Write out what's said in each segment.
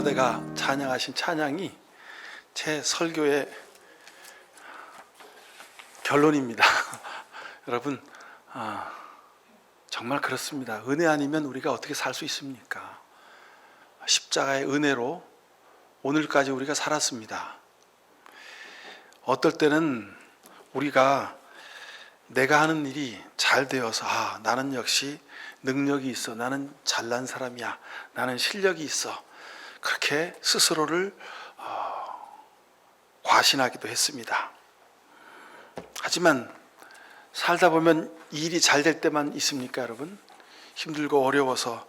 성가대가 찬양하신 찬양이 제 설교의 결론입니다. 여러분, 정말 그렇습니다. 은혜 아니면 우리가 어떻게 살 수 있습니까? 십자가의 은혜로 오늘까지 우리가 살았습니다. 어떨 때는 우리가 내가 하는 일이 잘 되어서 나는 역시 능력이 있어, 나는 잘난 사람이야, 나는 실력이 있어, 그렇게 스스로를 과신하기도 했습니다. 하지만 살다 보면 일이 잘 될 때만 있습니까, 여러분? 힘들고 어려워서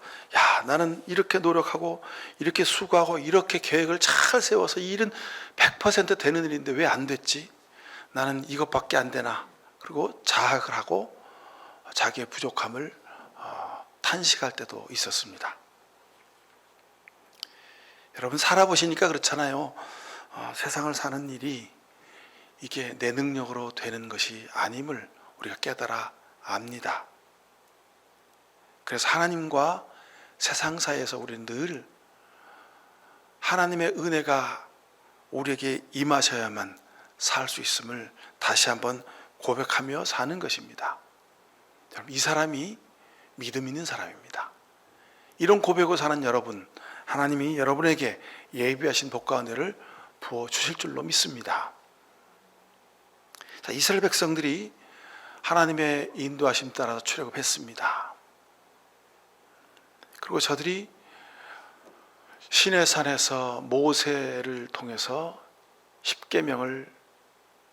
나는 이렇게 노력하고 이렇게 수고하고 이렇게 계획을 잘 세워서 이 일은 100% 되는 일인데 왜 안 됐지? 나는 이것밖에 안 되나? 그리고 자학을 하고 자기의 부족함을 탄식할 때도 있었습니다. 여러분, 살아보시니까 그렇잖아요. 세상을 사는 일이 이게 내 능력으로 되는 것이 아님을 우리가 깨달아 압니다. 그래서 하나님과 세상 사이에서 우리는 늘 하나님의 은혜가 우리에게 임하셔야만 살 수 있음을 다시 한번 고백하며 사는 것입니다. 여러분, 이 사람이 믿음 있는 사람입니다. 이런 고백으로 사는 여러분, 하나님이 여러분에게 예비하신 복과 은혜를 부어주실 줄로 믿습니다. 이스라엘 백성들이 하나님의 인도하심 따라서 출애굽했습니다. 그리고 저들이 시내산에서 모세를 통해서 십계명을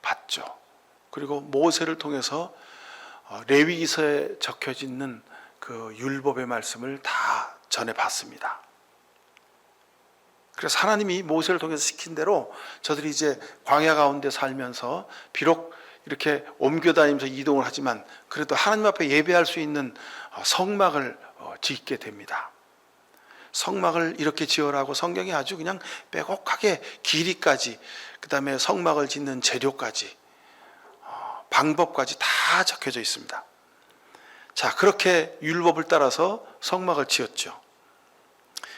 받죠. 그리고 모세를 통해서 레위기서에 적혀져 있는 그 율법의 말씀을 다 전해봤습니다. 그래서 하나님이 모세를 통해서 시킨 대로 저들이 이제 광야 가운데 살면서 비록 이렇게 옮겨다니면서 이동을 하지만 그래도 하나님 앞에 예배할 수 있는 성막을 짓게 됩니다. 성막을 이렇게 지으라고 성경에 아주 그냥 빼곡하게 길이까지, 그 다음에 성막을 짓는 재료까지, 방법까지 다 적혀져 있습니다. 자, 그렇게 율법을 따라서 성막을 지었죠.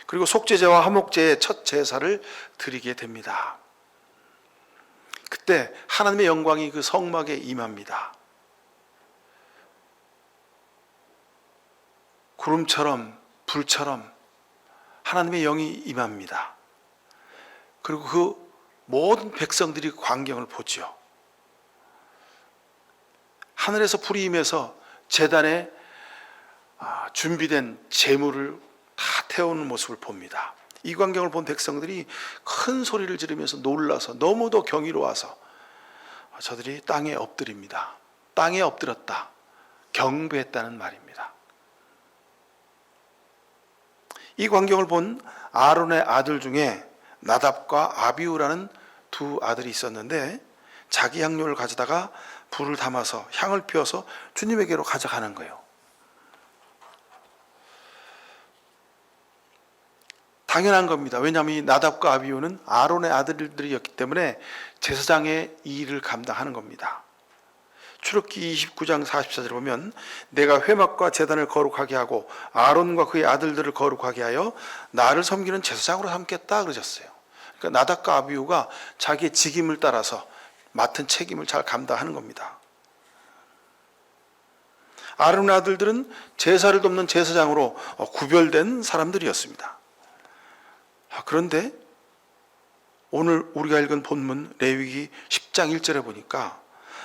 그리고 속죄제와 화목제의 첫 제사를 드리게 됩니다. 그때 하나님의 영광이 그 성막에 임합니다. 구름처럼 불처럼 하나님의 영이 임합니다. 그리고 그 모든 백성들이 광경을 보죠. 하늘에서 불이 임해서 제단에 준비된 제물을 다 태우는 모습을 봅니다. 이 광경을 본 백성들이 큰 소리를 지르면서 놀라서 너무도 경이로워서 저들이 땅에 엎드립니다. 땅에 엎드렸다, 경배했다는 말입니다. 이 광경을 본 아론의 아들 중에 나답과 아비후라는 두 아들이 있었는데 자기 향료를 가져다가 불을 담아서 향을 피워서 주님에게로 가져가는 거예요. 당연한 겁니다. 왜냐하면 이 나답과 아비후는 아론의 아들들이었기 때문에 제사장의 이 일을 감당하는 겁니다. 출애굽기 29장 44절에 보면 내가 회막과 제단을 거룩하게 하고 아론과 그의 아들들을 거룩하게 하여 나를 섬기는 제사장으로 삼겠다 그러셨어요. 그러니까 나답과 아비후가 자기의 직임을 따라서 맡은 책임을 잘 감당하는 겁니다. 아론의 아들들은 제사를 돕는 제사장으로 구별된 사람들이었습니다. 그런데 오늘 우리가 읽은 본문 레위기 10장 1절에 보니까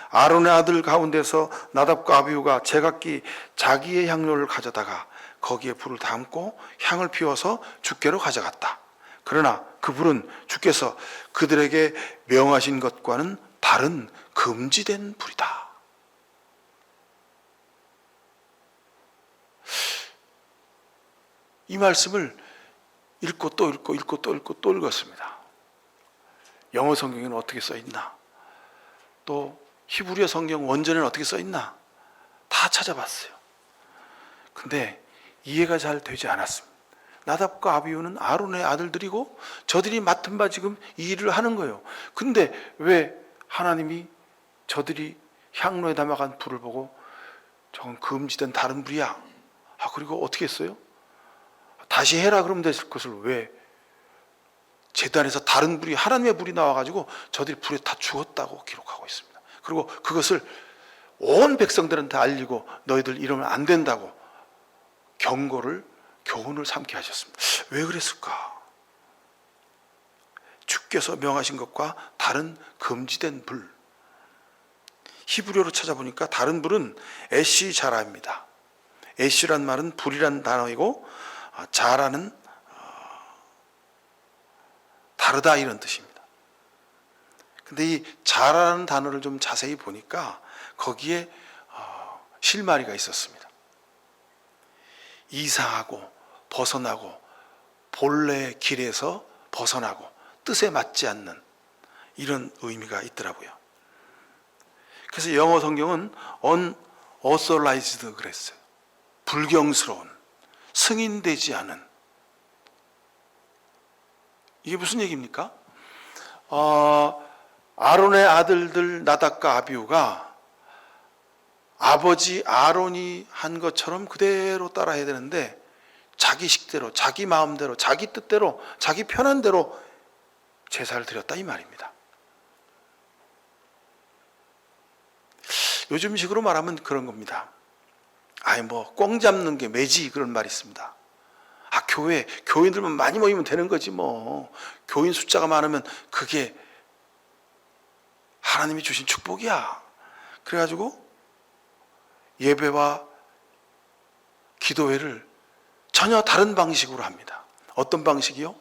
아론의 아들 가운데서 나답과 아비후가 제각기 자기의 향료를 가져다가 거기에 불을 담고 향을 피워서 주께로 가져갔다. 그러나 그 불은 주께서 그들에게 명하신 것과는 다른 금지된 불이다. 이 말씀을 읽고 또 읽고 읽고 또 읽고 또 읽었습니다. 영어 성경에는 어떻게 써 있나? 또 히브리어 성경 원전에는 어떻게 써 있나? 다 찾아봤어요. 근데 이해가 잘 되지 않았습니다. 나답과 아비후는 아론의 아들들이고 저들이 맡은 바 지금 이 일을 하는 거예요. 근데 왜 하나님이 저들이 향로에 담아간 불을 보고 저건 금지된 다른 불이야, 그리고 어떻게 했어요? 다시 해라 그러면 됐을 것을 왜 제단에서 다른 불이, 하나님의 불이 나와가지고 저들이 불에 다 죽었다고 기록하고 있습니다. 그리고 그것을 온 백성들한테 알리고 너희들 이러면 안 된다고 교훈을 삼게 하셨습니다. 왜 그랬을까? 주께서 명하신 것과 다른 금지된 불. 히브리어로 찾아보니까 다른 불은 에시 자라입니다. 에시란 말은 불이란 단어이고 자라는 다르다 이런 뜻입니다. 근데 이 자라는 단어를 좀 자세히 보니까 거기에 실마리가 있었습니다. 이상하고 벗어나고 본래의 길에서 벗어나고 뜻에 맞지 않는 이런 의미가 있더라고요. 그래서 영어 성경은 unauthorized 그랬어요. 불경스러운, 승인되지 않은. 이게 무슨 얘기입니까? 아론의 아들들 나답과 아비후가 아버지 아론이 한 것처럼 그대로 따라해야 되는데 자기 식대로, 자기 마음대로, 자기 뜻대로, 자기 편한 대로 제사를 드렸다 이 말입니다. 요즘식으로 말하면 그런 겁니다. 꽁 잡는 게 매지 그런 말이 있습니다. 교인들만 많이 모이면 되는 거지 뭐. 교인 숫자가 많으면 그게 하나님이 주신 축복이야. 그래가지고 예배와 기도회를 전혀 다른 방식으로 합니다. 어떤 방식이요?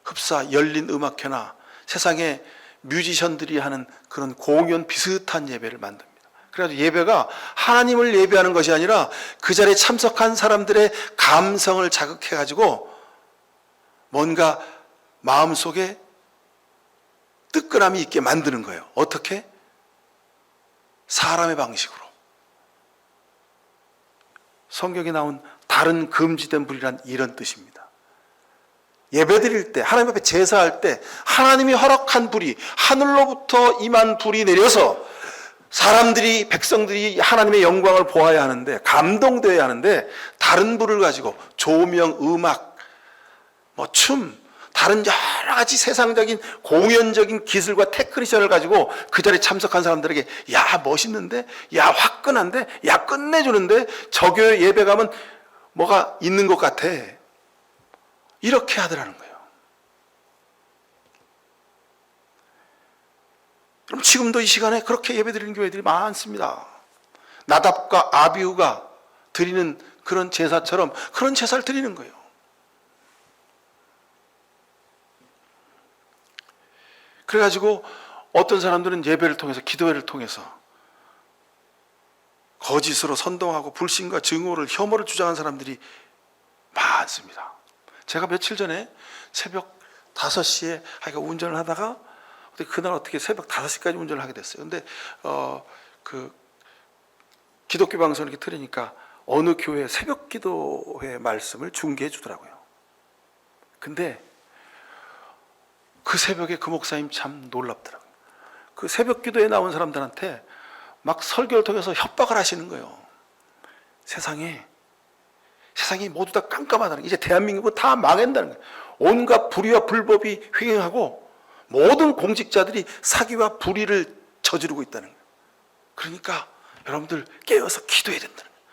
흡사, 열린 음악회나 세상에 뮤지션들이 하는 그런 공연 비슷한 예배를 만듭니다. 그래서 예배가 하나님을 예배하는 것이 아니라 그 자리에 참석한 사람들의 감성을 자극해가지고 뭔가 마음속에 뜨끈함이 있게 만드는 거예요. 어떻게? 사람의 방식으로. 성경에 나온 다른 금지된 불이란 이런 뜻입니다. 예배 드릴 때, 하나님 앞에 제사할 때 하나님이 허락한 불이, 하늘로부터 임한 불이 내려서 사람들이, 백성들이 하나님의 영광을 보아야 하는데, 감동되어야 하는데, 다른 불을 가지고 조명, 음악, 춤, 다른 여러 가지 세상적인 공연적인 기술과 테크니션을 가지고 그 자리에 참석한 사람들에게 야 멋있는데, 야 화끈한데, 야 끝내주는데, 저 교회 예배 가면 뭐가 있는 것 같아. 이렇게 하더라는 거예요. 그럼 지금도 이 시간에 그렇게 예배드리는 교회들이 많습니다. 나답과 아비후가 드리는 그런 제사처럼 그런 제사를 드리는 거예요. 그래가지고 어떤 사람들은 예배를 통해서, 기도회를 통해서 거짓으로 선동하고 불신과 증오를, 혐오를 주장한 사람들이 많습니다. 제가 며칠 전에 새벽 5시에 운전을 하다가 그날 어떻게 새벽 5시까지 운전을 하게 됐어요. 근데 그 기독교 방송을 이렇게 틀으니까 어느 교회 새벽 기도회 말씀을 중계해 주더라고요. 근데 그 새벽에 그 목사님 참 놀랍더라고요. 그 새벽 기도에 나온 사람들한테 막 설교를 통해서 협박을 하시는 거예요. 세상이 모두 다 깜깜하다는 거예요. 이제 대한민국은 다 망한다는 거예요. 온갖 불의와 불법이 횡행하고 모든 공직자들이 사기와 불의를 저지르고 있다는 거예요. 그러니까 여러분들 깨어서 기도해야 된다는 거예요.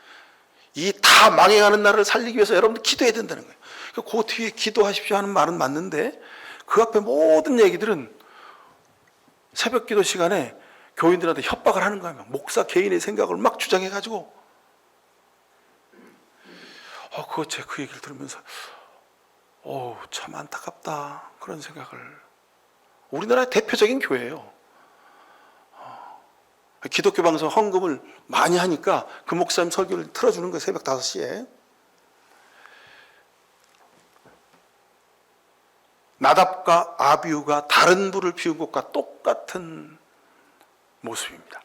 이 다 망해가는 나라를 살리기 위해서 여러분들 기도해야 된다는 거예요. 그 뒤에 기도하십시오 하는 말은 맞는데 그 앞에 모든 얘기들은 새벽 기도 시간에 교인들한테 협박을 하는 거예요. 목사 개인의 생각을 막 주장해가지고 그 얘기를 들으면서 참 안타깝다 그런 생각을. 우리나라의 대표적인 교회예요. 기독교 방송 헌금을 많이 하니까 그 목사님 설교를 틀어주는 거예요. 새벽 5시에. 나답과 아비후가 다른 불을 피운 것과 똑같은 모습입니다.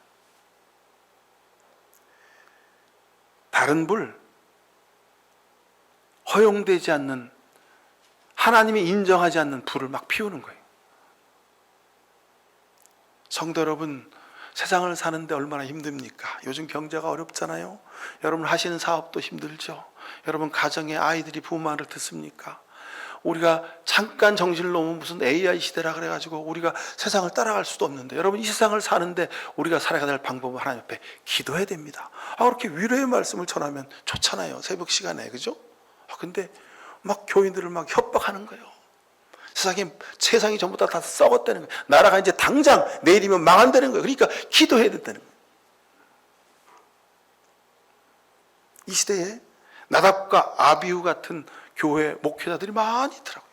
다른 불, 허용되지 않는, 하나님이 인정하지 않는 불을 막 피우는 거예요. 성도 여러분, 세상을 사는데 얼마나 힘듭니까? 요즘 경제가 어렵잖아요. 여러분 하시는 사업도 힘들죠. 여러분 가정에 아이들이 부모 말을 듣습니까? 우리가 잠깐 정신을 놓으면 무슨 AI 시대라 그래가지고 우리가 세상을 따라갈 수도 없는데, 여러분 이 세상을 사는데 우리가 살아가야 될 방법은 하나님 앞에 기도해야 됩니다. 그렇게 위로의 말씀을 전하면 좋잖아요, 새벽 시간에, 그죠? 근데 막 교인들을 막 협박하는 거예요. 세상이 전부 다 썩었다는 거예요. 나라가 이제 당장 내일이면 망한다는 거예요. 그러니까 기도해야 된다는 거예요. 이 시대에 나답과 아비후 같은 교회 목회자들이 많이 있더라고요.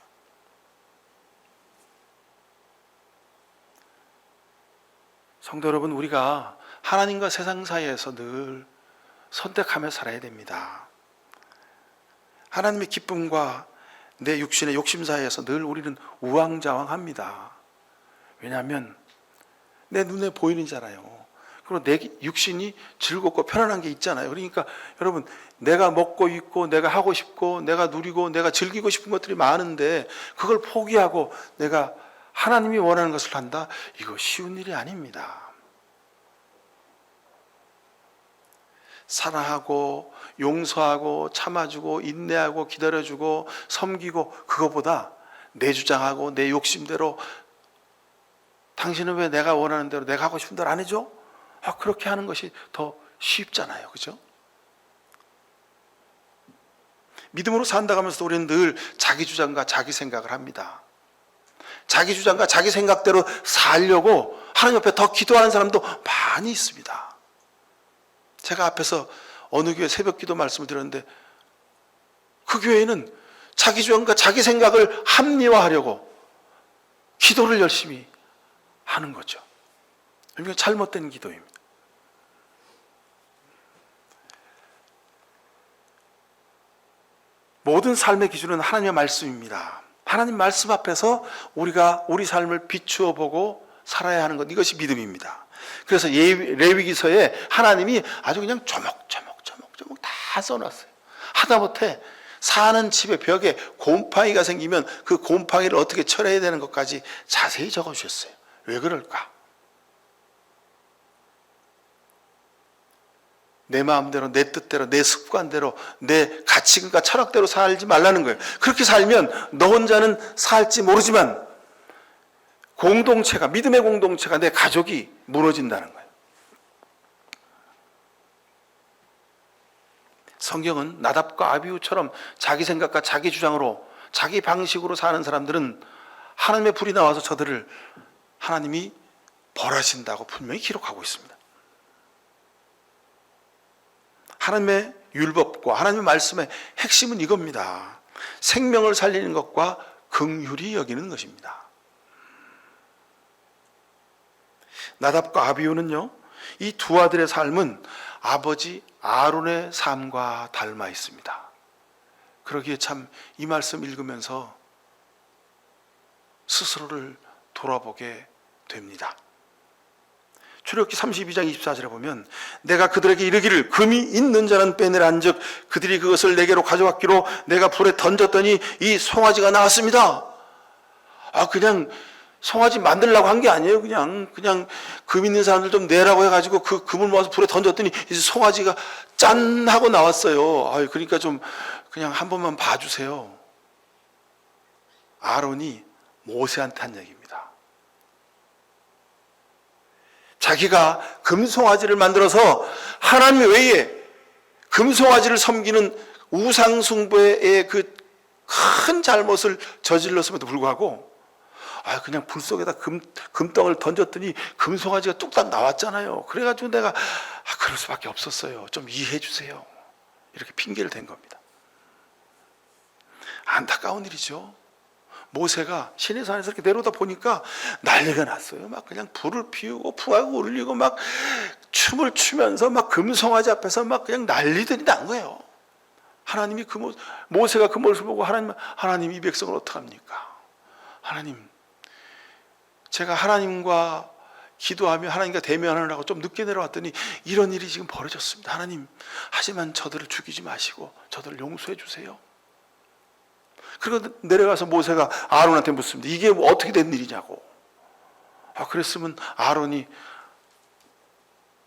성도 여러분, 우리가 하나님과 세상 사이에서 늘 선택하며 살아야 됩니다. 하나님의 기쁨과 내 육신의 욕심 사이에서 늘 우리는 우왕좌왕합니다. 왜냐하면 내 눈에 보이는잖아요. 그리고 내 육신이 즐겁고 편안한 게 있잖아요. 그러니까 여러분, 내가 먹고 있고 내가 하고 싶고 내가 누리고 내가 즐기고 싶은 것들이 많은데 그걸 포기하고 내가 하나님이 원하는 것을 한다? 이거 쉬운 일이 아닙니다. 사랑하고 용서하고 참아주고 인내하고 기다려주고 섬기고, 그거보다 내 주장하고 내 욕심대로, 당신은 왜 내가 원하는 대로 내가 하고 싶은 대로 안 해줘? 그렇게 하는 것이 더 쉽잖아요, 그죠? 믿음으로 산다고 하면서 우리는 늘 자기 주장과 자기 생각을 합니다. 자기 주장과 자기 생각대로 살려고 하나님 앞에 더 기도하는 사람도 많이 있습니다. 제가 앞에서 어느 교회 새벽 기도 말씀을 드렸는데, 그 교회는 자기 주장과 자기 생각을 합리화하려고 기도를 열심히 하는 거죠. 이건 잘못된 기도입니다. 모든 삶의 기준은 하나님의 말씀입니다. 하나님 말씀 앞에서 우리가 우리 삶을 비추어 보고 살아야 하는 것, 이것이 믿음입니다. 그래서 레위기서에 하나님이 아주 그냥 조목조목 다 써놨어요. 하다못해 사는 집의 벽에 곰팡이가 생기면 그 곰팡이를 어떻게 처리해야 되는 것까지 자세히 적어주셨어요. 왜 그럴까? 내 마음대로, 내 뜻대로, 내 습관대로, 내 가치관과 철학대로 살지 말라는 거예요. 그렇게 살면 너 혼자는 살지 모르지만 공동체가, 믿음의 공동체가, 내 가족이 무너진다는 거예요. 성경은 나답과 아비후처럼 자기 생각과 자기 주장으로, 자기 방식으로 사는 사람들은 하나님의 불이 나와서 저들을 하나님이 벌하신다고 분명히 기록하고 있습니다. 하나님의 율법과 하나님의 말씀의 핵심은 이겁니다. 생명을 살리는 것과 긍휼히 여기는 것입니다. 나답과 아비후는요, 이 두 아들의 삶은 아버지 아론의 삶과 닮아 있습니다. 그러기에 참 이 말씀 읽으면서 스스로를 돌아보게 됩니다. 출애굽기 32장 24절에 보면, 내가 그들에게 이르기를 금이 있는 자는 빼내라 한즉 그들이 그것을 내게로 가져왔기로 내가 불에 던졌더니 이 송아지가 나왔습니다. 그냥 송아지 만들려고 한 게 아니에요. 그냥 금 있는 사람들 좀 내라고 해가지고 그 금을 모아서 불에 던졌더니 이제 송아지가 짠 하고 나왔어요. 그러니까 좀 그냥 한 번만 봐주세요. 아론이 모세한테 한 얘기입니다. 자기가 금송아지를 만들어서 하나님 외에 금송아지를 섬기는 우상숭배의 그 큰 잘못을 저질렀음에도 불구하고 그냥 불 속에다 금덩을 던졌더니 금송아지가 뚝딱 나왔잖아요. 그래가지고 내가 그럴 수밖에 없었어요. 좀 이해해 주세요. 이렇게 핑계를 댄 겁니다. 안타까운 일이죠. 모세가 시내산에서 이렇게 내려오다 보니까 난리가 났어요. 막 그냥 불을 피우고 풍하고 울리고 막 춤을 추면서 막 금송아지 앞에서 막 그냥 난리들이 난 거예요. 하나님이 모세가 그 모습을 보고 하나님 이 백성을 어떡합니까? 하나님, 제가 하나님과 기도하며 하나님과 대면하느라고 좀 늦게 내려왔더니 이런 일이 지금 벌어졌습니다. 하나님, 하지만 저들을 죽이지 마시고 저들을 용서해 주세요. 그리고 내려가서 모세가 아론한테 묻습니다. 이게 어떻게 된 일이냐고. 그랬으면 아론이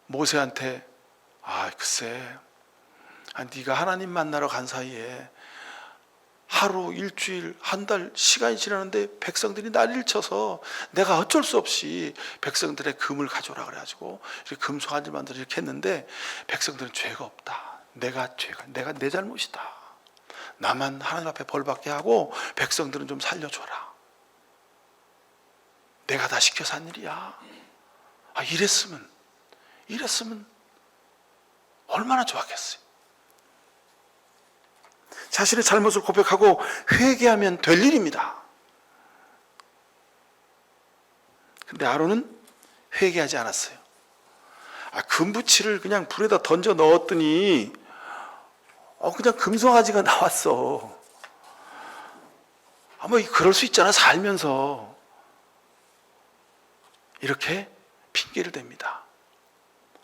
모세한테 글쎄, 네가 하나님 만나러 간 사이에 하루, 일주일, 한 달 시간이 지나는데 백성들이 난리를 쳐서 내가 어쩔 수 없이 백성들의 금을 가져오라 그래가지고 이렇게 금속 한줄 만들어 이렇게 했는데 백성들은 죄가 없다. 내가 내 잘못이다. 나만 하나님 앞에 벌받게 하고 백성들은 좀 살려줘라. 내가 다 시켜서 한 일이야. 이랬으면 얼마나 좋았겠어요. 자신의 잘못을 고백하고 회개하면 될 일입니다. 근데 아론은 회개하지 않았어요. 금부치를 그냥 불에다 던져 넣었더니 그냥 금송아지가 나왔어. 뭐 그럴 수 있잖아, 살면서. 이렇게 핑계를 댑니다.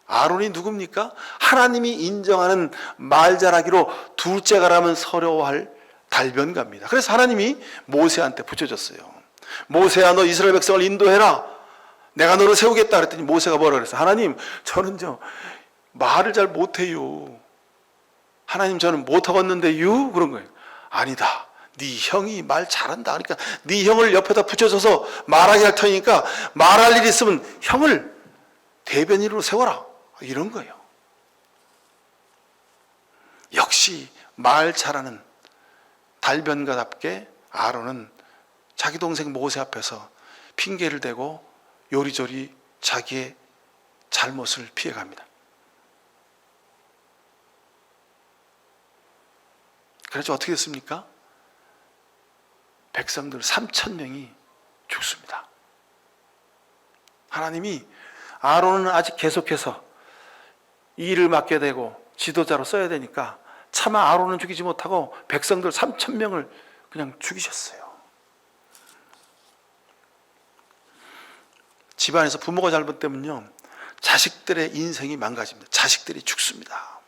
아론이 누굽니까? 하나님이 인정하는 말잘하기로 둘째가라면 서러워할 달변가입니다. 그래서 하나님이 모세한테 붙여줬어요. 모세야, 너 이스라엘 백성을 인도해라. 내가 너를 세우겠다 그랬더니 모세가 뭐라 그랬어? 하나님, 저는 말을 잘 못해요. 하나님, 저는 못하겠는데요? 그런 거예요. 아니다. 네 형이 말 잘한다. 그러니까 네 형을 옆에다 붙여줘서 말하게 할 테니까 말할 일 있으면 형을 대변인으로 세워라. 이런 거예요. 역시 말 잘하는 달변가답게 아론은 자기 동생 모세 앞에서 핑계를 대고 요리조리 자기의 잘못을 피해갑니다. 그래서 어떻게 됐습니까? 백성들 3,000명이 죽습니다. 하나님이 아론은 아직 계속해서 이 일을 맡게 되고 지도자로 써야 되니까 차마 아론은 죽이지 못하고 백성들 3,000명을 그냥 죽이셨어요. 집안에서 부모가 잘못되면요, 자식들의 인생이 망가집니다. 자식들이 죽습니다.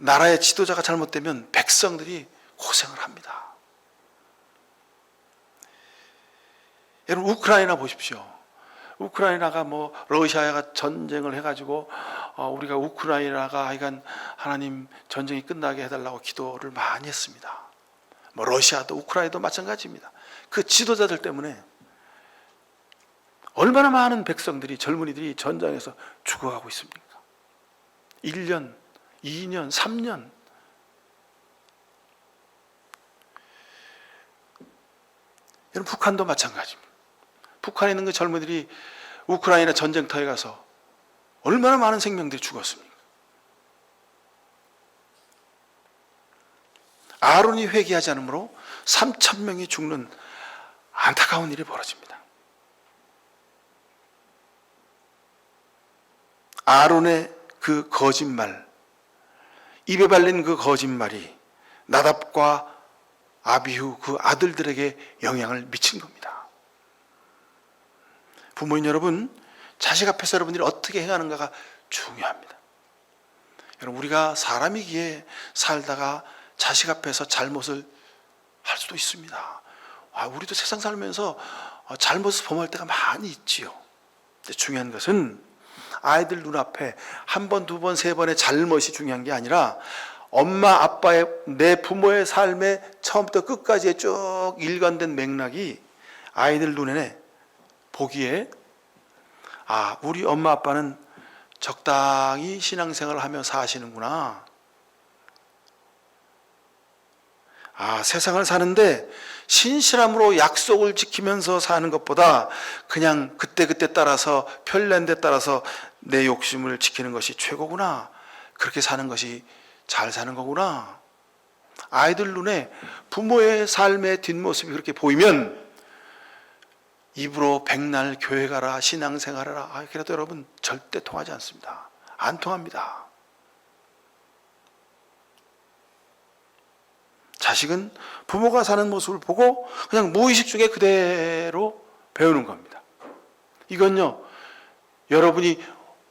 나라의 지도자가 잘못되면 백성들이 고생을 합니다. 여러분, 우크라이나 보십시오. 우크라이나가 러시아가 전쟁을 해가지고 우리가 우크라이나가 하여간 하나님 전쟁이 끝나게 해달라고 기도를 많이 했습니다. 러시아도 우크라이나도 마찬가지입니다. 그 지도자들 때문에 얼마나 많은 백성들이, 젊은이들이 전장에서 죽어가고 있습니까? 1년, 2년, 3년. 여러분, 북한도 마찬가지입니다. 북한에 있는 그 젊은이들이 우크라이나 전쟁터에 가서 얼마나 많은 생명들이 죽었습니까? 아론이 회개하지 않으므로 3,000명이 죽는 안타까운 일이 벌어집니다. 아론의 그 거짓말, 입에 발린 그 거짓말이 나답과 아비후 그 아들들에게 영향을 미친 겁니다. 부모님 여러분, 자식 앞에서 여러분들이 어떻게 행하는가가 중요합니다. 여러분, 우리가 사람이기에 살다가 자식 앞에서 잘못을 할 수도 있습니다. 우리도 세상 살면서 잘못을 범할 때가 많이 있지요. 근데 중요한 것은 아이들 눈앞에 한 번, 두 번, 세 번의 잘못이 중요한 게 아니라 엄마, 아빠의, 내 부모의 삶의 처음부터 끝까지의 쭉 일관된 맥락이 아이들 눈에 보기에 우리 엄마 아빠는 적당히 신앙생활을 하며 사시는구나. 세상을 사는데 신실함으로 약속을 지키면서 사는 것보다 그냥 그때그때 따라서 편리한 데 따라서 내 욕심을 지키는 것이 최고구나. 그렇게 사는 것이 잘 사는 거구나. 아이들 눈에 부모의 삶의 뒷모습이 그렇게 보이면 입으로 백날 교회 가라, 신앙생활하라. 그래도 여러분 절대 통하지 않습니다. 안 통합니다. 자식은 부모가 사는 모습을 보고 그냥 무의식 중에 그대로 배우는 겁니다. 이건요, 여러분이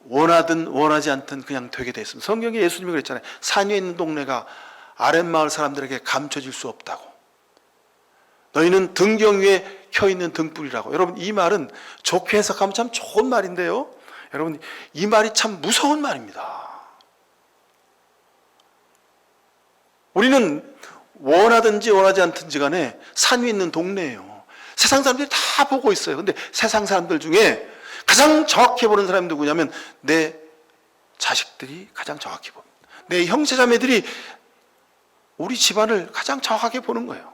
원하든 원하지 않든 그냥 되게 돼 있습니다. 성경에 예수님이 그랬잖아요. 산 위에 있는 동네가 아랫마을 사람들에게 감춰질 수 없다고. 너희는 등경 위에 켜있는 등불이라고. 여러분, 이 말은 좋게 해석하면 참 좋은 말인데요, 여러분, 이 말이 참 무서운 말입니다. 우리는 원하든지 원하지 않든지 간에 산 위에 있는 동네예요. 세상 사람들이 다 보고 있어요. 근데 세상 사람들 중에 가장 정확히 보는 사람이 누구냐면 내 자식들이 가장 정확히 봅니다. 내 형제자매들이 우리 집안을 가장 정확하게 보는 거예요.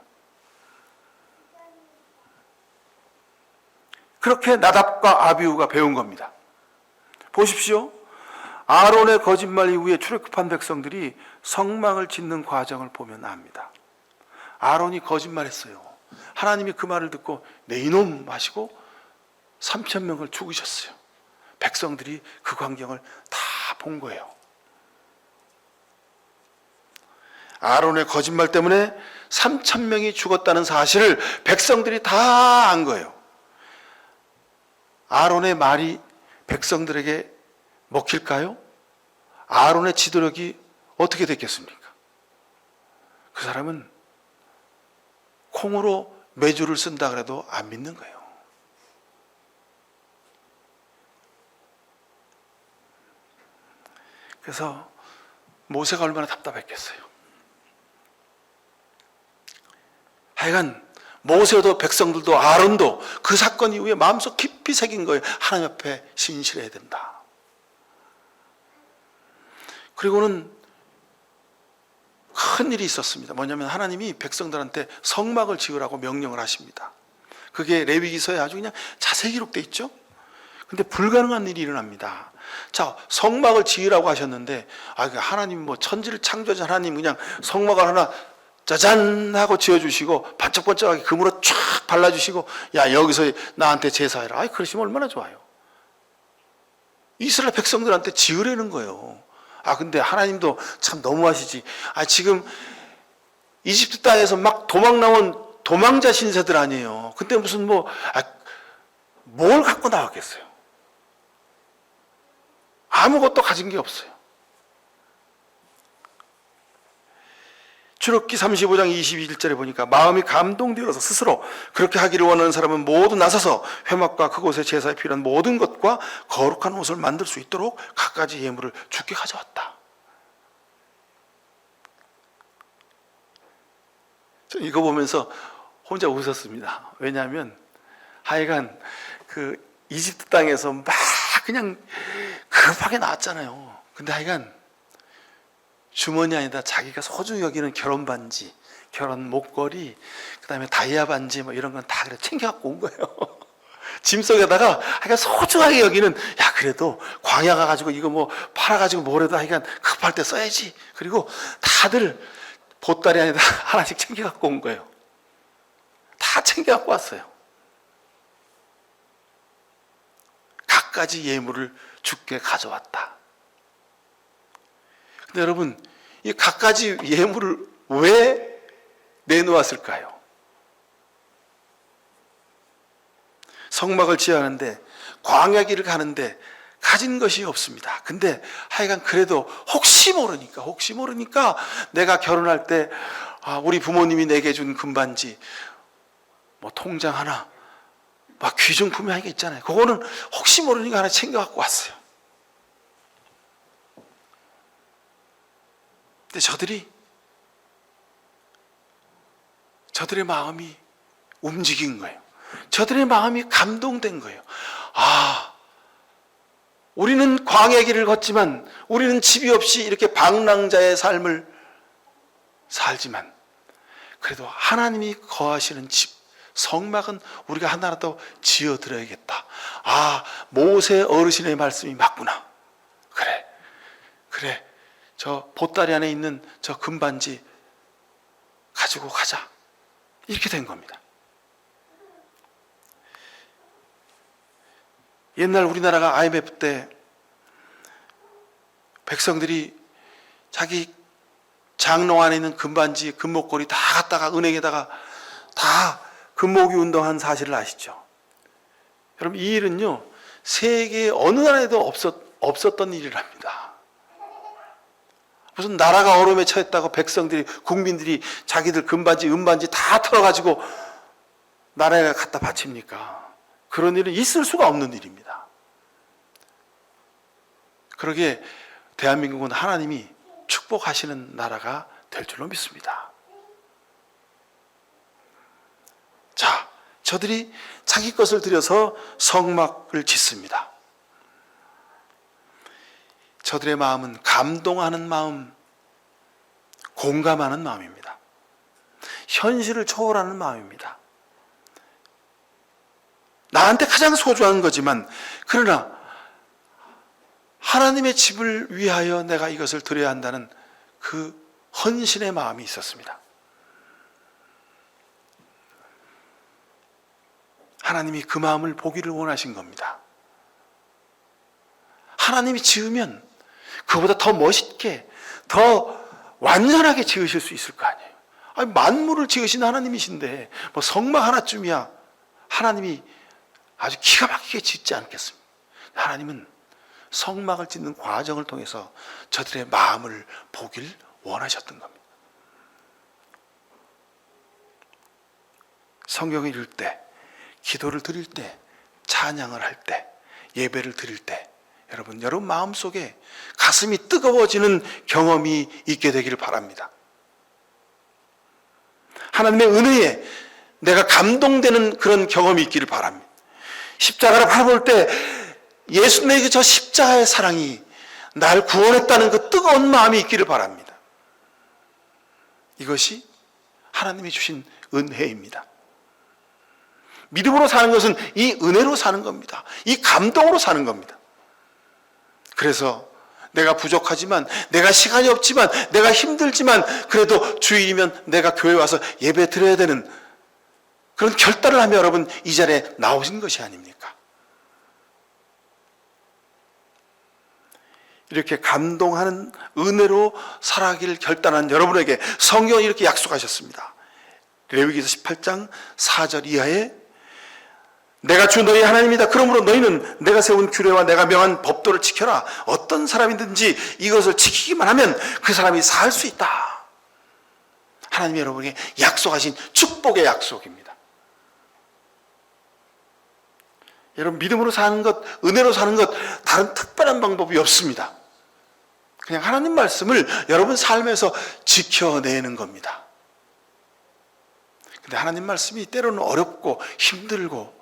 그렇게 나답과 아비후가 배운 겁니다. 보십시오. 아론의 거짓말 이후에 출애굽한 백성들이 성막을 짓는 과정을 보면 압니다. 아론이 거짓말했어요. 하나님이 그 말을 듣고 내 이놈 하시고 3,000명을 죽이셨어요. 백성들이 그 광경을 다 본 거예요. 아론의 거짓말 때문에 3,000명이 죽었다는 사실을 백성들이 다 안 거예요. 아론의 말이 백성들에게 먹힐까요? 아론의 지도력이 어떻게 됐겠습니까? 그 사람은 콩으로 메주를 쓴다 그래도 안 믿는 거예요. 그래서 모세가 얼마나 답답했겠어요. 하여간 모세도 백성들도 아론도 그 사건 이후에 마음속 깊이 새긴 거예요. 하나님 앞에 신실해야 된다. 그리고는 큰 일이 있었습니다. 뭐냐면 하나님이 백성들한테 성막을 지으라고 명령을 하십니다. 그게 레위기서에 아주 그냥 자세히 기록되어 있죠. 근데 불가능한 일이 일어납니다. 자, 성막을 지으라고 하셨는데 하나님 뭐 천지를 창조하신 하나님 그냥 성막을 하나 짜잔 하고 지어주시고 반짝반짝하게 금으로 쫙 발라주시고 야 여기서 나한테 제사해라. 그러시면 얼마나 좋아요. 이스라엘 백성들한테 지으라는 거예요. 근데 하나님도 참 너무하시지. 지금 이집트 땅에서 막 도망 나온 도망자 신세들 아니에요. 근데 무슨 뭘 갖고 나왔겠어요. 아무것도 가진 게 없어요. 출애굽기 35장 21절에 보니까 마음이 감동되어서 스스로 그렇게 하기를 원하는 사람은 모두 나서서 회막과 그곳에 제사에 필요한 모든 것과 거룩한 옷을 만들 수 있도록 갖가지 예물을 주께 가져왔다. 저는 이거 보면서 혼자 웃었습니다. 왜냐하면 하여간 그 이집트 땅에서 막 그냥 급하게 나왔잖아요. 근데 하여간 주머니 아니다 자기가 소중히 여기는 결혼 반지, 결혼 목걸이, 그 다음에 다이아 반지 이런 건 다 그래 챙겨갖고 온 거예요. 짐 속에다가 하여간 소중하게 여기는 그래도 광야 가가지고 이거 팔아가지고 뭐래도 하여간 급할 때 써야지. 그리고 다들 보따리 안에다 하나씩 챙겨갖고 온 거예요. 다 챙겨갖고 왔어요. 갖가지 예물을 주께 가져왔다. 근데 여러분, 이 갖가지 예물을 왜 내놓았을까요? 성막을 지어야 하는데 광야길을 가는데 가진 것이 없습니다. 근데 하여간 그래도 혹시 모르니까 내가 결혼할 때 우리 부모님이 내게 준 금반지 통장 하나 귀중품이 하나 있잖아요. 그거는 혹시 모르니까 하나 챙겨갖고 왔어요. 근데 저들의 마음이 움직인 거예요. 저들의 마음이 감동된 거예요. 우리는 광야의 길을 걷지만 우리는 집이 없이 이렇게 방랑자의 삶을 살지만 그래도 하나님이 거하시는 집, 성막은 우리가 하나라도 지어드려야겠다. 모세 어르신의 말씀이 맞구나. 그래. 저 보따리 안에 있는 저 금반지 가지고 가자. 이렇게 된 겁니다. 옛날 우리나라가 IMF 때 백성들이 자기 장롱 안에 있는 금반지, 금목걸이 다 갖다가 은행에다가 다 금모으기 운동한 사실을 아시죠? 여러분 이 일은요 세계 어느 나라에도 없었던 일이랍니다. 무슨 나라가 어려움에 처했다고 백성들이 국민들이 자기들 금반지 은반지 다 털어가지고 나라에 갖다 바칩니까? 그런 일은 있을 수가 없는 일입니다. 그러기에 대한민국은 하나님이 축복하시는 나라가 될 줄로 믿습니다. 자, 저들이 자기 것을 들여서 성막을 짓습니다. 저들의 마음은 감동하는 마음, 공감하는 마음입니다. 현실을 초월하는 마음입니다. 나한테 가장 소중한 거지만, 그러나 하나님의 집을 위하여 내가 이것을 드려야 한다는 그 헌신의 마음이 있었습니다. 하나님이 그 마음을 보기를 원하신 겁니다. 하나님이 지으면 그보다 더 멋있게, 더 완전하게 지으실 수 있을 거 아니에요. 아니, 만물을 지으신 하나님이신데 뭐 성막 하나쯤이야 하나님이 아주 기가 막히게 짓지 않겠습니까? 하나님은 성막을 짓는 과정을 통해서 저들의 마음을 보길 원하셨던 겁니다. 성경을 읽을 때, 기도를 드릴 때, 찬양을 할 때, 예배를 드릴 때, 여러분 마음속에 가슴이 뜨거워지는 경험이 있게 되기를 바랍니다. 하나님의 은혜에 내가 감동되는 그런 경험이 있기를 바랍니다. 십자가를 바라볼 때 예수님의 저 십자가의 사랑이 날 구원했다는 그 뜨거운 마음이 있기를 바랍니다. 이것이 하나님이 주신 은혜입니다. 믿음으로 사는 것은 이 은혜로 사는 겁니다. 이 감동으로 사는 겁니다. 그래서 내가 부족하지만, 내가 시간이 없지만, 내가 힘들지만, 그래도 주일이면 내가 교회 와서 예배 드려야 되는 그런 결단을 하며 여러분 이 자리에 나오신 것이 아닙니까? 이렇게 감동하는 은혜로 살아가기를 결단한 여러분에게 성경이 이렇게 약속하셨습니다. 레위기서 18장 4절 이하에 내가 주 너희 하나님이다. 그러므로 너희는 내가 세운 규례와 내가 명한 법도를 지켜라. 어떤 사람이든지 이것을 지키기만 하면 그 사람이 살 수 있다. 하나님이 여러분에게 약속하신 축복의 약속입니다. 여러분 믿음으로 사는 것, 은혜로 사는 것 다른 특별한 방법이 없습니다. 그냥 하나님 말씀을 여러분 삶에서 지켜내는 겁니다. 근데 하나님 말씀이 때로는 어렵고 힘들고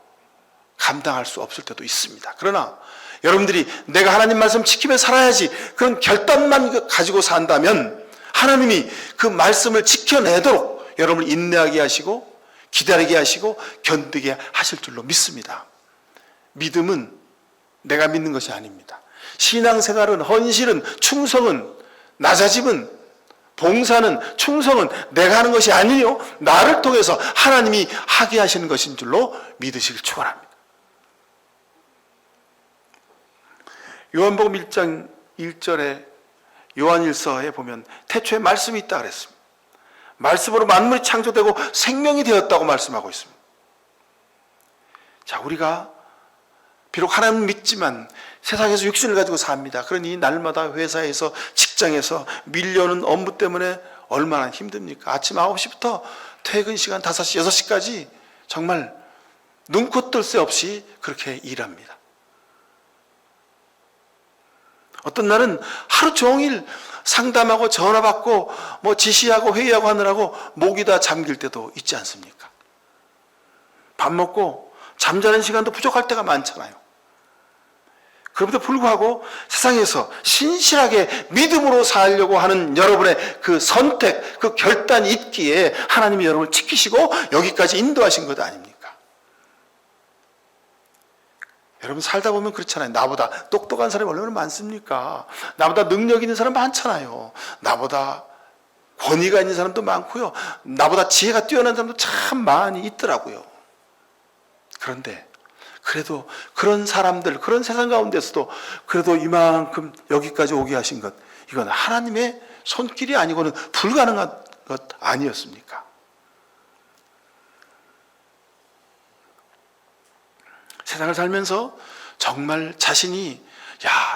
감당할 수 없을 때도 있습니다. 그러나 여러분들이 내가 하나님 말씀 지키며 살아야지 그런 결단만 가지고 산다면 하나님이 그 말씀을 지켜내도록 여러분을 인내하게 하시고 기다리게 하시고 견디게 하실 줄로 믿습니다. 믿음은 내가 믿는 것이 아닙니다. 신앙생활은, 헌신은, 충성은, 낮아짐은, 봉사는, 충성은 내가 하는 것이 아니요 나를 통해서 하나님이 하게 하시는 것인 줄로 믿으시길 축원합니다. 요한복음 1장 1절에 요한일서에 보면 태초에 말씀이 있다 그랬습니다. 말씀으로 만물이 창조되고 생명이 되었다고 말씀하고 있습니다. 자, 우리가 비록 하나님을 믿지만 세상에서 육신을 가지고 삽니다. 그러니 날마다 회사에서, 직장에서 밀려오는 업무 때문에 얼마나 힘듭니까? 아침 9시부터 퇴근 시간 5시, 6시까지 정말 눈코 뜰 새 없이 그렇게 일합니다. 어떤 날은 하루 종일 상담하고 전화받고 뭐 지시하고 회의하고 하느라고 목이 다 잠길 때도 있지 않습니까? 밥 먹고 잠자는 시간도 부족할 때가 많잖아요. 그럼에도 불구하고 세상에서 신실하게 믿음으로 살려고 하는 여러분의 그 선택, 그 결단이 있기에 하나님이 여러분을 지키시고 여기까지 인도하신 것 아닙니까? 여러분 살다 보면 그렇잖아요. 나보다 똑똑한 사람이 얼마나 많습니까? 나보다 능력 있는 사람 많잖아요. 나보다 권위가 있는 사람도 많고요. 나보다 지혜가 뛰어난 사람도 참 많이 있더라고요. 그런데 그래도 그런 사람들, 그런 세상 가운데서도 그래도 이만큼 여기까지 오게 하신 것, 이건 하나님의 손길이 아니고는 불가능한 것 아니었습니까? 세상을 살면서 정말 자신이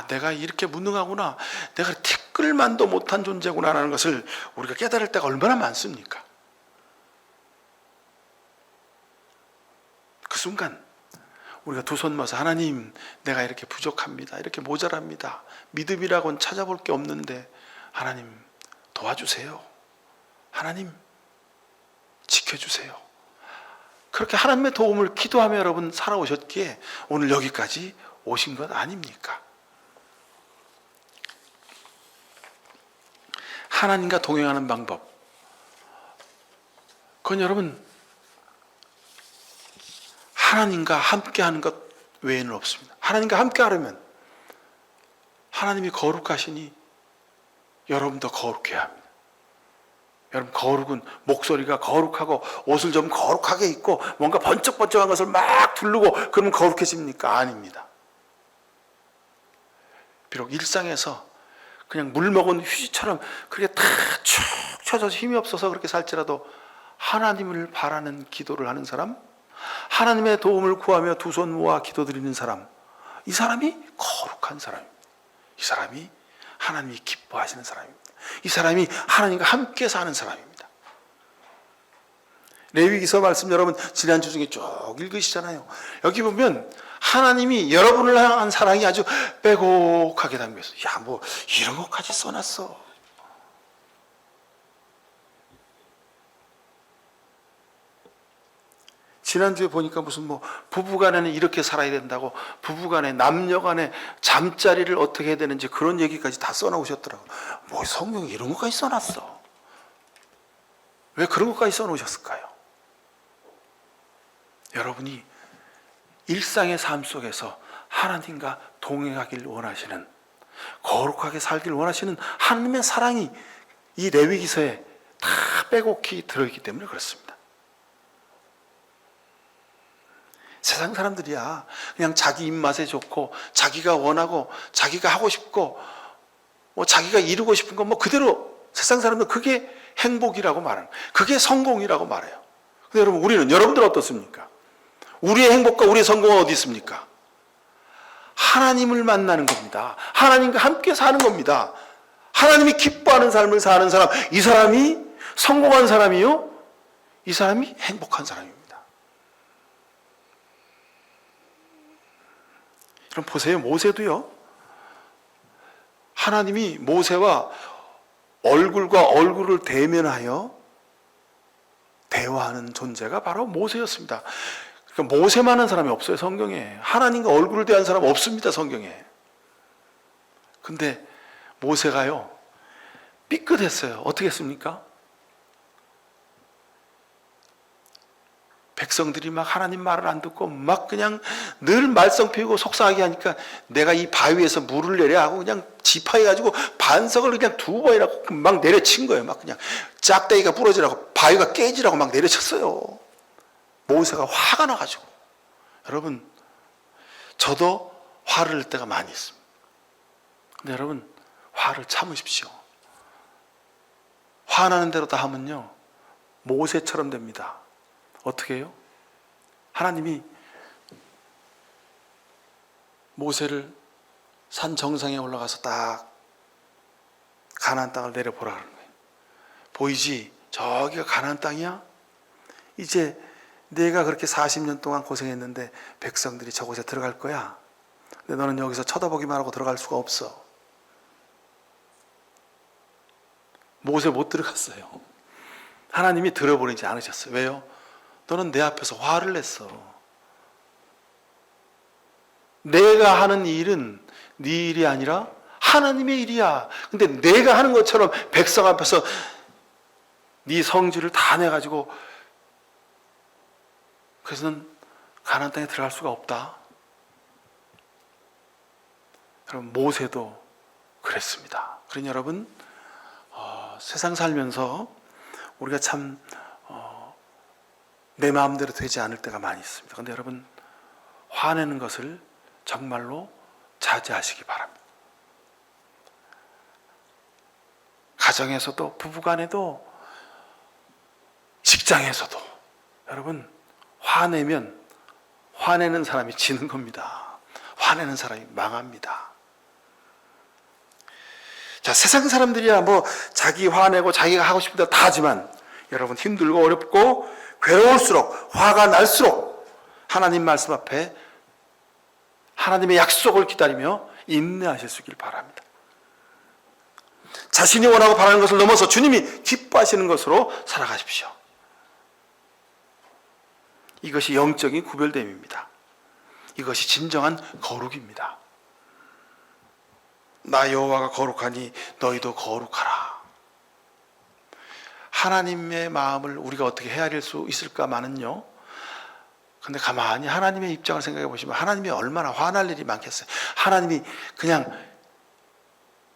내가 이렇게 무능하구나, 내가 티끌만도 못한 존재구나 라는 것을 우리가 깨달을 때가 얼마나 많습니까? 그 순간 우리가 두 손 모아서 하나님, 내가 이렇게 부족합니다, 이렇게 모자랍니다, 믿음이라고는 찾아볼 게 없는데 하나님 도와주세요, 하나님 지켜주세요. 그렇게 하나님의 도움을 기도하며 여러분 살아오셨기에 오늘 여기까지 오신 것 아닙니까? 하나님과 동행하는 방법, 그건 여러분 하나님과 함께하는 것 외에는 없습니다. 하나님과 함께하려면 하나님이 거룩하시니 여러분도 거룩해야 합니다. 여러분, 거룩은 목소리가 거룩하고 옷을 좀 거룩하게 입고 뭔가 번쩍번쩍한 것을 막 두르고 그러면 거룩해집니까? 아닙니다. 비록 일상에서 그냥 물 먹은 휴지처럼 그렇게 다 축 처져서 힘이 없어서 그렇게 살지라도 하나님을 바라는 기도를 하는 사람, 하나님의 도움을 구하며 두 손 모아 기도드리는 사람, 이 사람이 거룩한 사람입니다. 이 사람이 하나님이 기뻐하시는 사람입니다. 이 사람이 하나님과 함께 사는 사람입니다. 레위기서 말씀 여러분 지난주 중에 쭉 읽으시잖아요. 여기 보면 하나님이 여러분을 향한 사랑이 아주 빼곡하게 담겨 있어요. 야, 뭐 이런 것까지 써놨어. 지난주에 보니까 무슨 뭐 부부간에는 이렇게 살아야 된다고, 부부간에 남녀간에 잠자리를 어떻게 해야 되는지 그런 얘기까지 다 써놓으셨더라고요. 뭐 성경에 이런 것까지 써놨어. 왜 그런 것까지 써놓으셨을까요? 여러분이 일상의 삶 속에서 하나님과 동행하길 원하시는, 거룩하게 살길 원하시는 하나님의 사랑이 이 레위기서에 다 빼곡히 들어있기 때문에 그렇습니다. 세상 사람들이야 그냥 자기 입맛에 좋고 자기가 원하고 자기가 하고 싶고 뭐 자기가 이루고 싶은 건 뭐 그대로, 세상 사람들은 그게 행복이라고 말하는, 그게 성공이라고 말해요. 근데 여러분, 우리는, 여러분들 어떻습니까? 우리의 행복과 우리의 성공은 어디 있습니까? 하나님을 만나는 겁니다. 하나님과 함께 사는 겁니다. 하나님이 기뻐하는 삶을 사는 사람, 이 사람이 성공한 사람이요, 이 사람이 행복한 사람입니다. 그럼 보세요. 모세도요, 하나님이 모세와 얼굴과 얼굴을 대면하여 대화하는 존재가 바로 모세였습니다. 그러니까 모세만한 사람이 없어요, 성경에. 하나님과 얼굴을 대한 사람 없습니다, 성경에. 근데 모세가요 삐끗했어요. 어떻게 했습니까? 백성들이 막 하나님 말을 안 듣고 막 그냥 늘 말썽 피우고 속상하게 하니까 내가 이 바위에서 물을 내려 하고 그냥 지파해가지고 반석을 그냥 두 번이나 막 내려친 거예요. 막 그냥 짝대기가 부러지라고, 바위가 깨지라고 막 내려쳤어요. 모세가 화가 나가지고. 여러분, 저도 화를 낼 때가 많이 있습니다. 근데 여러분, 화를 참으십시오. 화나는 대로 다 하면요 모세처럼 됩니다. 어떻게 해요? 하나님이 모세를 산 정상에 올라가서 딱 가나안 땅을 내려보라 하는 거예요. 보이지? 저기가 가나안 땅이야? 이제 내가 그렇게 40년 동안 고생했는데 백성들이 저곳에 들어갈 거야. 근데 너는 여기서 쳐다보기만 하고 들어갈 수가 없어. 모세 못 들어갔어요. 하나님이 들어보내지 않으셨어요. 왜요? 너는 내 앞에서 화를 냈어. 내가 하는 일은 네 일이 아니라 하나님의 일이야. 근데 내가 하는 것처럼 백성 앞에서 네 성질을 다 내가지고, 그래서 는 가나안 땅에 들어갈 수가 없다. 여러분, 모세도 그랬습니다. 그러니 여러분, 세상 살면서 우리가 참 내 마음대로 되지 않을 때가 많이 있습니다. 그런데 여러분, 화내는 것을 정말로 자제하시기 바랍니다. 가정에서도, 부부간에도, 직장에서도 여러분, 화내면 화내는 사람이 지는 겁니다. 화내는 사람이 망합니다. 자, 세상 사람들이야 뭐 자기 화내고 자기가 하고 싶은 대로 다 하지만 여러분, 힘들고 어렵고 괴로울수록, 화가 날수록 하나님 말씀 앞에 하나님의 약속을 기다리며 인내하실 수 있길 바랍니다. 자신이 원하고 바라는 것을 넘어서 주님이 기뻐하시는 것으로 살아가십시오. 이것이 영적인 구별됨입니다. 이것이 진정한 거룩입니다. 나 여호와가 거룩하니 너희도 거룩하라. 하나님의 마음을 우리가 어떻게 헤아릴 수 있을까만은요. 근데 가만히 하나님의 입장을 생각해 보시면 하나님이 얼마나 화날 일이 많겠어요. 하나님이 그냥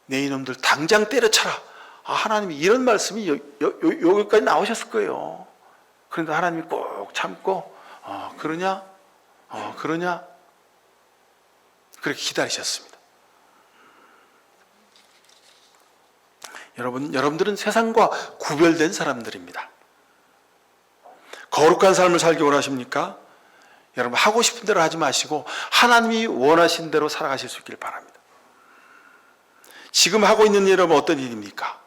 내 이놈들 당장 때려쳐라. 하나님이 이런 말씀이 여기까지 나오셨을 거예요. 그런데 하나님이 꼭 참고 그러냐? 그러냐? 그렇게 기다리셨습니다. 여러분들은 세상과 구별된 사람들입니다. 거룩한 삶을 살기 원하십니까? 여러분 하고 싶은 대로 하지 마시고 하나님이 원하신 대로 살아가실 수 있기를 바랍니다. 지금 하고 있는 일 여러분 어떤 일입니까?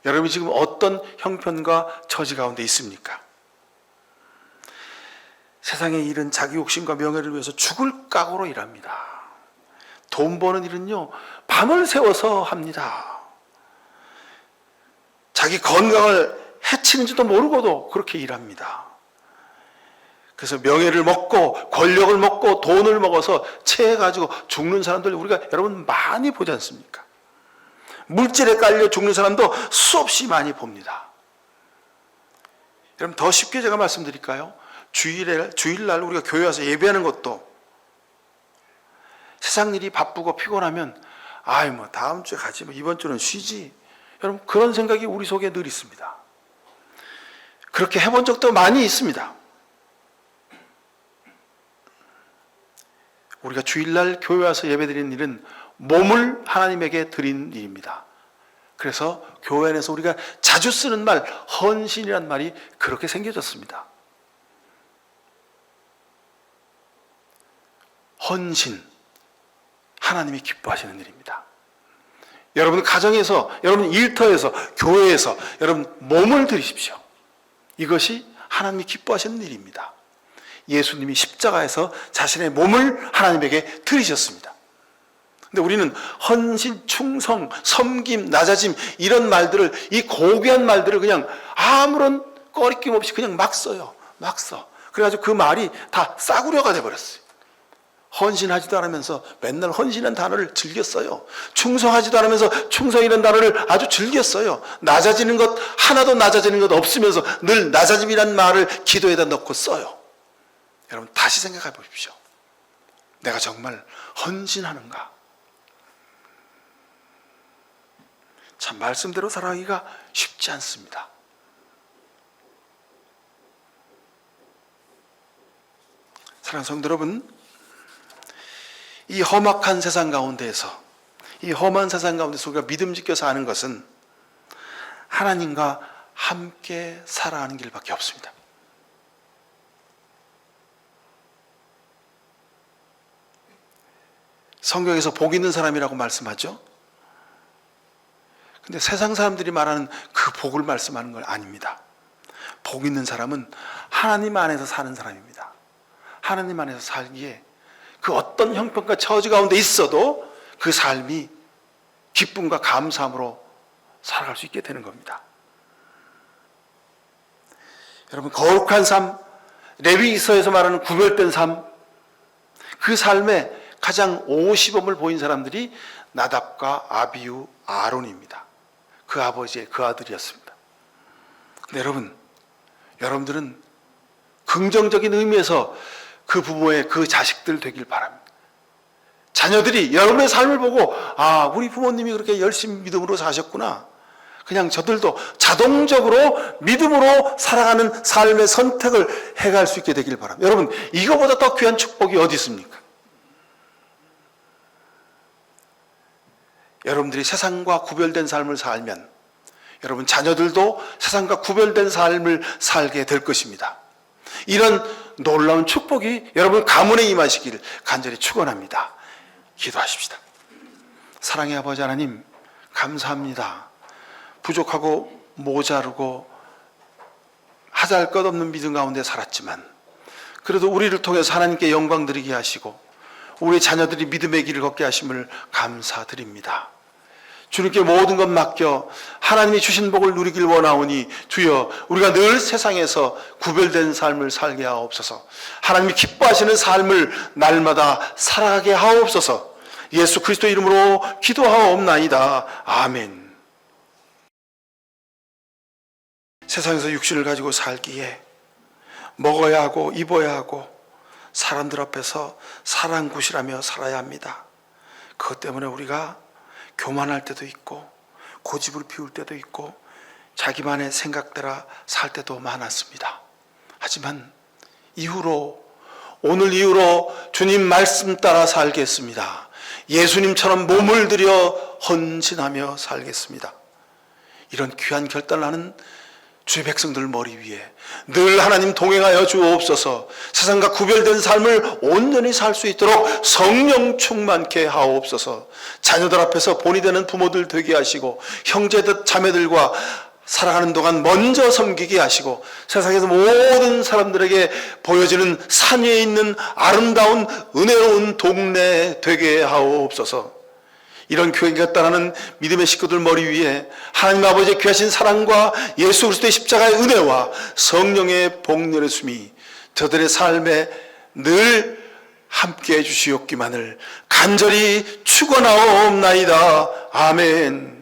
여러분이 지금 어떤 형편과 처지 가운데 있습니까? 세상의 일은 자기 욕심과 명예를 위해서 죽을 각오로 일합니다. 돈 버는 일은요 밤을 새워서 합니다. 자기 건강을 해치는지도 모르고도 그렇게 일합니다. 그래서 명예를 먹고 권력을 먹고 돈을 먹어서 체해가지고 죽는 사람들 우리가 여러분 많이 보지 않습니까? 물질에 깔려 죽는 사람도 수없이 많이 봅니다. 여러분 더 쉽게 제가 말씀드릴까요? 주일날 우리가 교회 와서 예배하는 것도 세상 일이 바쁘고 피곤하면 뭐 다음 주에 가지 이번 주는 쉬지. 여러분 그런 생각이 우리 속에 늘 있습니다. 그렇게 해본 적도 많이 있습니다. 우리가 주일날 교회 와서 예배드리는 일은 몸을 하나님에게 드리는 일입니다. 그래서 교회 안에서 우리가 자주 쓰는 말 헌신이란 말이 그렇게 생겨졌습니다. 헌신, 하나님이 기뻐하시는 일입니다. 여러분 가정에서, 여러분 일터에서, 교회에서 여러분 몸을 드리십시오. 이것이 하나님이 기뻐하시는 일입니다. 예수님이 십자가에서 자신의 몸을 하나님에게 드리셨습니다. 근데 우리는 헌신, 충성, 섬김, 낮아짐 이런 말들을 이 고귀한 말들을 그냥 아무런 꺼리낌 없이 그냥 막 써요. 막 써. 그래가지고 그 말이 다 싸구려가 돼버렸어요. 헌신하지도 않으면서 맨날 헌신한 단어를 즐겨 써요. 충성하지도 않으면서 충성이라는 단어를 아주 즐겨 써요. 낮아지는 것 하나도 낮아지는 것 없으면서 늘 낮아짐이라는 말을 기도에다 넣고 써요. 여러분 다시 생각해 보십시오. 내가 정말 헌신하는가? 참 말씀대로 살아가기가 쉽지 않습니다. 사랑하는 성도 여러분, 이 험악한 세상 가운데에서 이 험한 세상 가운데서 우리가 믿음 지켜 사는 것은 하나님과 함께 살아가는 길밖에 없습니다. 성경에서 복 있는 사람이라고 말씀하죠. 근데 세상 사람들이 말하는 그 복을 말씀하는 건 아닙니다. 복 있는 사람은 하나님 안에서 사는 사람입니다. 하나님 안에서 살기에 그 어떤 형편과 처지 가운데 있어도 그 삶이 기쁨과 감사함으로 살아갈 수 있게 되는 겁니다. 여러분 거룩한 삶, 레위기서에서 말하는 구별된 삶, 그 삶에 가장 오시범을 보인 사람들이 나답과 아비후, 아론입니다. 그 아버지의 그 아들이었습니다. 근데 여러분들은 긍정적인 의미에서 그 부모의 그 자식들 되길 바랍니다. 자녀들이 여러분의 삶을 보고 우리 부모님이 그렇게 열심히 믿음으로 사셨구나. 그냥 저들도 자동적으로 믿음으로 살아가는 삶의 선택을 해갈 수 있게 되길 바랍니다. 여러분 이거보다 더 귀한 축복이 어디 있습니까? 여러분들이 세상과 구별된 삶을 살면 여러분 자녀들도 세상과 구별된 삶을 살게 될 것입니다. 이런 놀라운 축복이 여러분 가문에 임하시기를 간절히 축원합니다. 기도하십시다. 사랑의 아버지 하나님 감사합니다. 부족하고 모자르고 하잘 것 없는 믿음 가운데 살았지만 그래도 우리를 통해서 하나님께 영광 드리게 하시고 우리 자녀들이 믿음의 길을 걷게 하심을 감사드립니다. 주님께 모든 것 맡겨 하나님이 주신 복을 누리길 원하오니 주여 우리가 늘 세상에서 구별된 삶을 살게 하옵소서. 하나님이 기뻐하시는 삶을 날마다 살아가게 하옵소서. 예수 그리스도 이름으로 기도하옵나이다. 아멘. 세상에서 육신을 가지고 살기에 먹어야 하고 입어야 하고 사람들 앞에서 사랑굿이라며 살아야 합니다. 그것 때문에 우리가 교만할 때도 있고 고집을 피울 때도 있고 자기만의 생각대로 살 때도 많았습니다. 하지만 오늘 이후로 주님 말씀 따라 살겠습니다. 예수님처럼 몸을 들여 헌신하며 살겠습니다. 이런 귀한 결단을 하는 주의 백성들 머리 위에 늘 하나님 동행하여 주옵소서. 세상과 구별된 삶을 온전히 살 수 있도록 성령 충만케 하옵소서. 자녀들 앞에서 본이 되는 부모들 되게 하시고 형제들 자매들과 살아가는 동안 먼저 섬기게 하시고 세상에서 모든 사람들에게 보여지는 산 위에 있는 아름다운 은혜로운 동네 되게 하옵소서. 이런 교회가 따르는 믿음의 식구들 머리 위에 하나님 아버지의 귀하신 사랑과 예수 그리스도의 십자가의 은혜와 성령의 복렬했음이 저들의 삶에 늘 함께해 주시옵기만을 간절히 축원하옵나이다. 아멘.